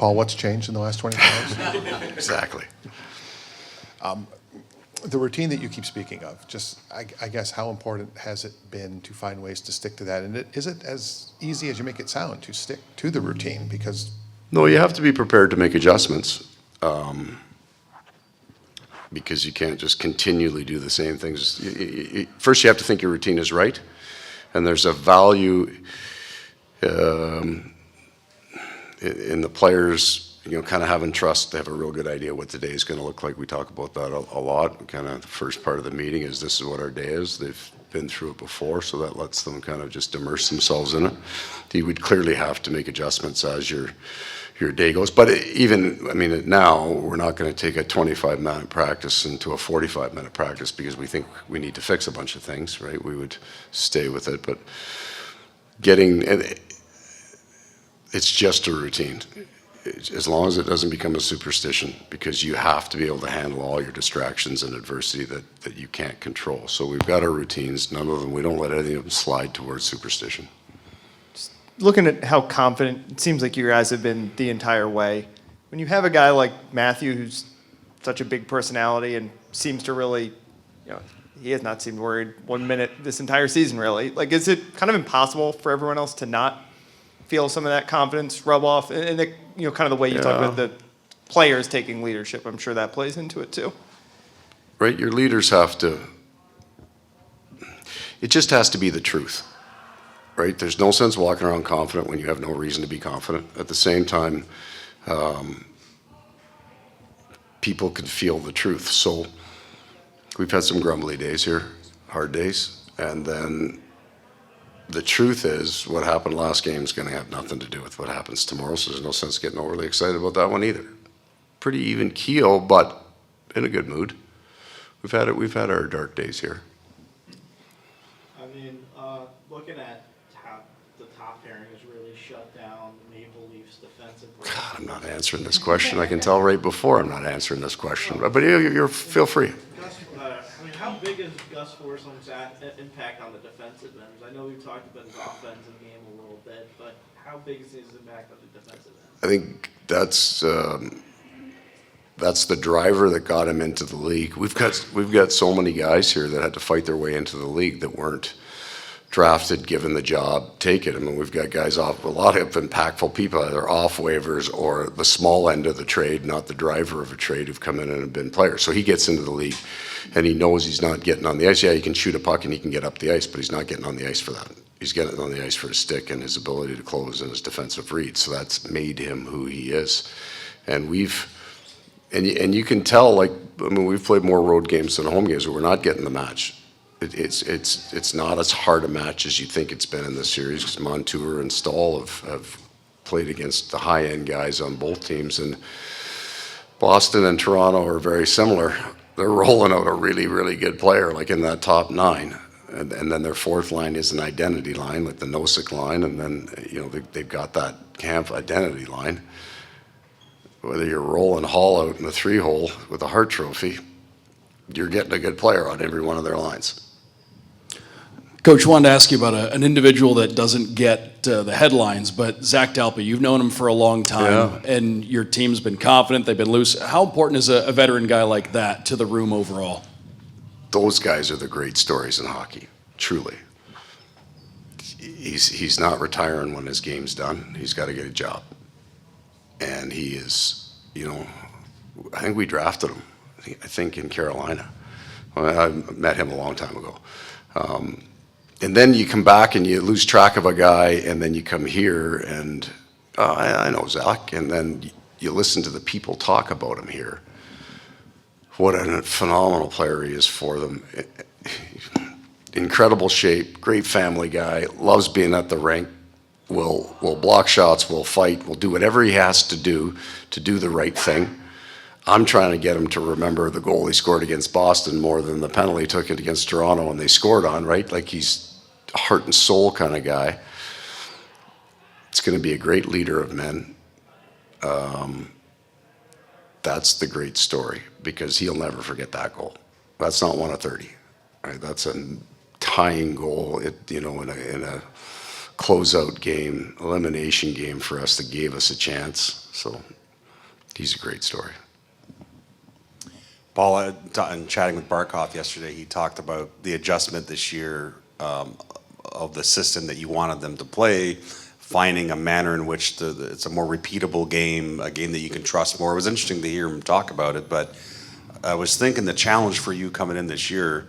Paul, what's changed in the last 24 hours? Exactly. The routine that you keep speaking of, just, I guess, how important has it been to find ways to stick to that? And is it as easy as you make it sound to stick to the routine? Because No, you have to be prepared to make adjustments, because you can't just continually do the same things. First, you have to think your routine is right, and there's a value in the players, kind of having trust. They have a real good idea what the day is going to look like. We talk about that a lot. Kind of the first part of the meeting is this is what our day is. They've been through it before, so that lets them kind of just immerse themselves in it. You would clearly have to make adjustments as your day goes. But now we're not going to take a 25-minute practice into a 45-minute practice because we think we need to fix a bunch of things, right? We would stay with it, but it's just a routine. As long as it doesn't become a superstition, because you have to be able to handle all your distractions and adversity that you can't control. So we've got our routines. None of them, we don't let anything of them slide towards superstition. Just looking at how confident it seems like you guys have been the entire way, when you have a guy like Matthew who's such a big personality and seems to really, he has not seemed worried 1 minute this entire season, really. Like, is it kind of impossible for everyone else to not feel some of that confidence rub off? And kind of the way you talk about the players taking leadership, I'm sure that plays into it too. Right, your leaders have to, it just has to be the truth, right? There's no sense walking around confident when you have no reason to be confident. At the same time, people can feel the truth. So we've had some grumbly days here, hard days, and then the truth is what happened last game is going to have nothing to do with what happens tomorrow, so there's no sense getting overly excited about that one either. Pretty even keel, but in a good mood. We've had our dark days here. Looking at how the top pairing has really shut down the Maple Leafs defensive. God, I'm not answering this question. I can tell right before I'm not answering this question, but you're feel free. How big is Gus Forsum's impact on the defensive ends? I know we've talked about his offensive game a little bit, but how big is his impact on the defensive ends? I think that's the driver that got him into the league. We've got so many guys here that had to fight their way into the league that weren't drafted, given the job, take it. We've got guys off, a lot of impactful people, either off waivers or the small end of the trade, not the driver of a trade, who've come in and have been players. So he gets into the league and he knows he's not getting on the ice. Yeah, he can shoot a puck and he can get up the ice, but he's not getting on the ice for that. He's getting on the ice for his stick and his ability to close and his defensive read. So that's made him who he is. And you can tell, we've played more road games than home games, but we're not getting the match. It's not as hard a match as you think it's been in this series, because Montour and Stahl have played against the high-end guys on both teams, and Boston and Toronto are very similar. They're rolling out a really, really good player, like in that top nine, and then their fourth line is an identity line, like the Nosek line, and then they've got that camp identity line. Whether you're rolling Hall out in the 3-hole with a Hart Trophy, you're getting a good player on every one of their lines. Coach, wanted to ask you about an individual that doesn't get the headlines, but Zach Dalpe, you've known him for a long time, and your team's been confident, they've been loose. How important is a veteran guy like that to the room overall? Those guys are the great stories in hockey, truly. He's not retiring when his game's done. He's got to get a job. And he is, I think we drafted him, I think in Carolina. I met him a long time ago. And then you come back and you lose track of a guy, and then you come here and, I know Zach, and then you listen to the people talk about him here. What a phenomenal player he is for them. Incredible shape, great family guy, loves being at the rink, will block shots, will fight, will do whatever he has to do the right thing. I'm trying to get him to remember the goal he scored against Boston more than the penalty he took it against Toronto and they scored on, right? Like, he's a heart and soul kind of guy. It's going to be a great leader of men. That's the great story, because he'll never forget that goal. That's not 1 of 30. Right? That's a tying goal in a closeout game, elimination game for us that gave us a chance. So he's a great story. Paul, in chatting with Barkov yesterday, he talked about the adjustment this year of the system that you wanted them to play, finding a manner in which it's a more repeatable game, a game that you can trust more. It was interesting to hear him talk about it, but I was thinking the challenge for you coming in this year,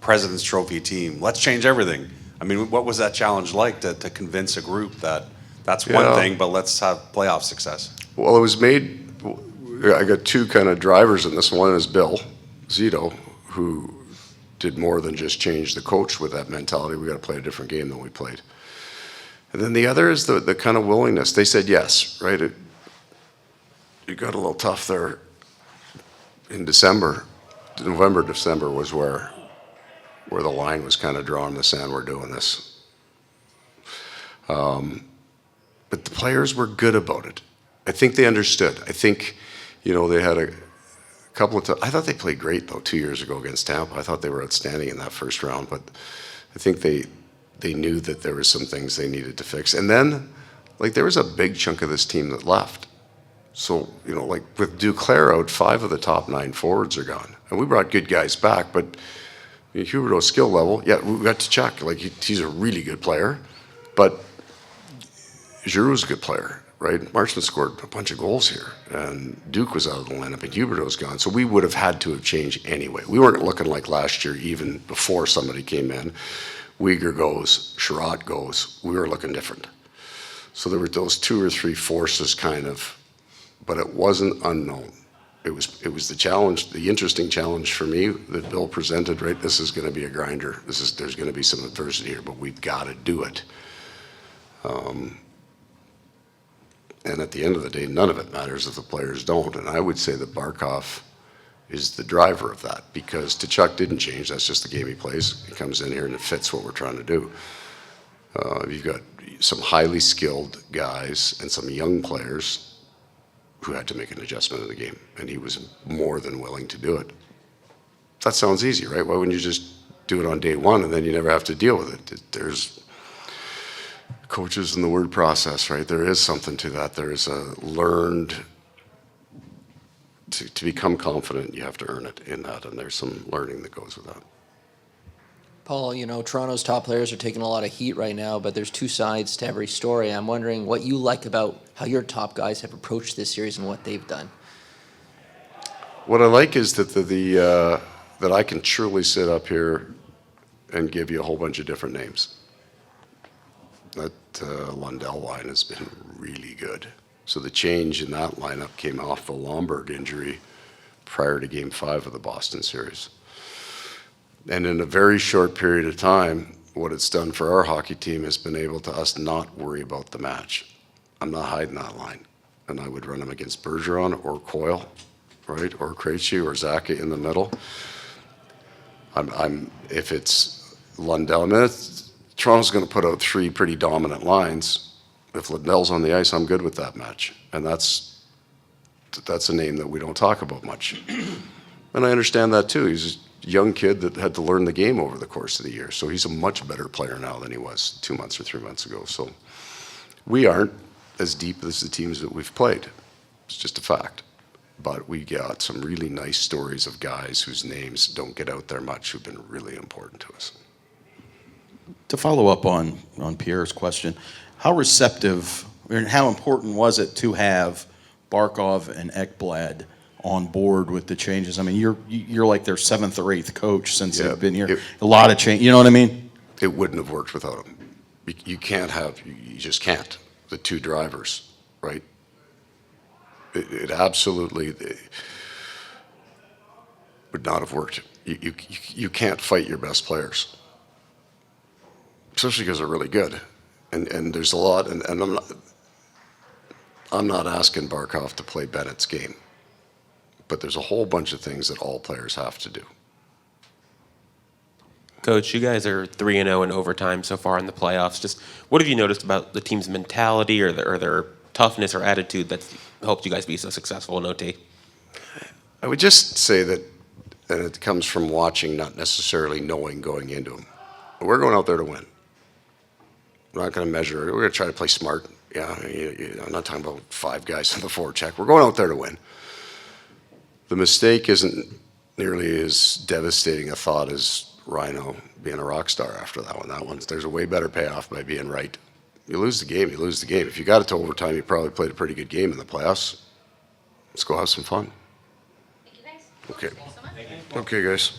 President's Trophy team, let's change everything. I mean, what was that challenge like to convince a group that that's one thing, but let's have playoff success? Well, it was made, I got two kind of drivers in this. One is Bill Zito, who did more than just change the coach with that mentality. We got to play a different game than we played. And then the other is the kind of willingness. They said yes, right? It got a little tough there in December. November, December was where the line was kind of drawn in the sand. We're doing this. But the players were good about it. I think they understood. I think, they had a couple of times. I thought they played great, though, 2 years ago against Tampa. I thought they were outstanding in that first round. But I think they knew that there were some things they needed to fix. And then, there was a big chunk of this team that left. So, with Duclair out, 5 of the top 9 forwards are gone. And we brought good guys back, but Huberdeau's skill level, we got to check. He's a really good player, but Giroux's a good player, right? Marchman scored a bunch of goals here, and Duke was out of the lineup, and Huberdeau's gone. So we would have had to have changed anyway. We weren't looking like last year, even before somebody came in. Uyghur goes, Sherratt goes. We were looking different. So there were those 2 or 3 forces kind of, but it wasn't unknown. It was the challenge, the interesting challenge for me that Bill presented, right? This is going to be a grinder. There's going to be some adversity here, but we've got to do it. And at the end of the day, none of it matters if the players don't. And I would say that Barkov is the driver of that, because Tkachuk didn't change. That's just the game he plays. He comes in here and it fits what we're trying to do. You've got some highly skilled guys and some young players who had to make an adjustment in the game, and he was more than willing to do it. That sounds easy, right? Why wouldn't you just do it on day one and then you never have to deal with it? There's coaches in the word process, right? There is something to that. There is a learned, to become confident, you have to earn it in that, and there's some learning that goes with that. Paul, Toronto's top players are taking a lot of heat right now, but there's 2 sides to every story. I'm wondering what you like about how your top guys have approached this series and what they've done. What I like is that that I can truly sit up here and give you a whole bunch of different names. That Lundell line has been really good. So the change in that lineup came off the Lomberg injury prior to Game 5 of the Boston series. And in a very short period of time, what it's done for our hockey team has been able to us not worry about the match. I'm not hiding that line. And I would run them against Bergeron or Coyle, right? Or Krejci or Zaka in the middle. If it's Lundell, Toronto's going to put out 3 pretty dominant lines. If Lundell's on the ice, I'm good with that match. And that's a name that we don't talk about much. And I understand that too. He's young kid that had to learn the game over the course of the year. So he's a much better player now than he was 2 months or 3 months ago. So we aren't as deep as the teams that we've played. It's just a fact. But we got some really nice stories of guys whose names don't get out there much who've been really important to us. To follow up on Pierre's question, how receptive and how important was it to have Barkov and Ekblad on board with the changes? I mean, you're like their 7th or 8th coach since they've been here. A lot of change. You know what I mean? It wouldn't have worked without them. You just can't. The 2 drivers, right? It absolutely would not have worked. You can't fight your best players, especially because they're really good. And there's a lot. And I'm not asking Barkov to play Bennett's game. But there's a whole bunch of things that all players have to do. Coach, you guys are 3-0 in overtime so far in the playoffs. Just what have you noticed about the team's mentality or their toughness or attitude that's helped you guys be so successful in OT? I would just say that, and it comes from watching, not necessarily knowing going into them. We're going out there to win. We're not going to measure it. We're going to try to play smart. Yeah, I'm not talking about 5 guys in the forecheck. We're going out there to win. The mistake isn't nearly as devastating a thought as Rhino being a rock star after that one. There's a way better payoff by being right. You lose the game, you lose the game. If you got it to overtime, you probably played a pretty good game in the playoffs. Let's go have some fun. Thank you guys. Okay. Thanks so much. Okay, guys.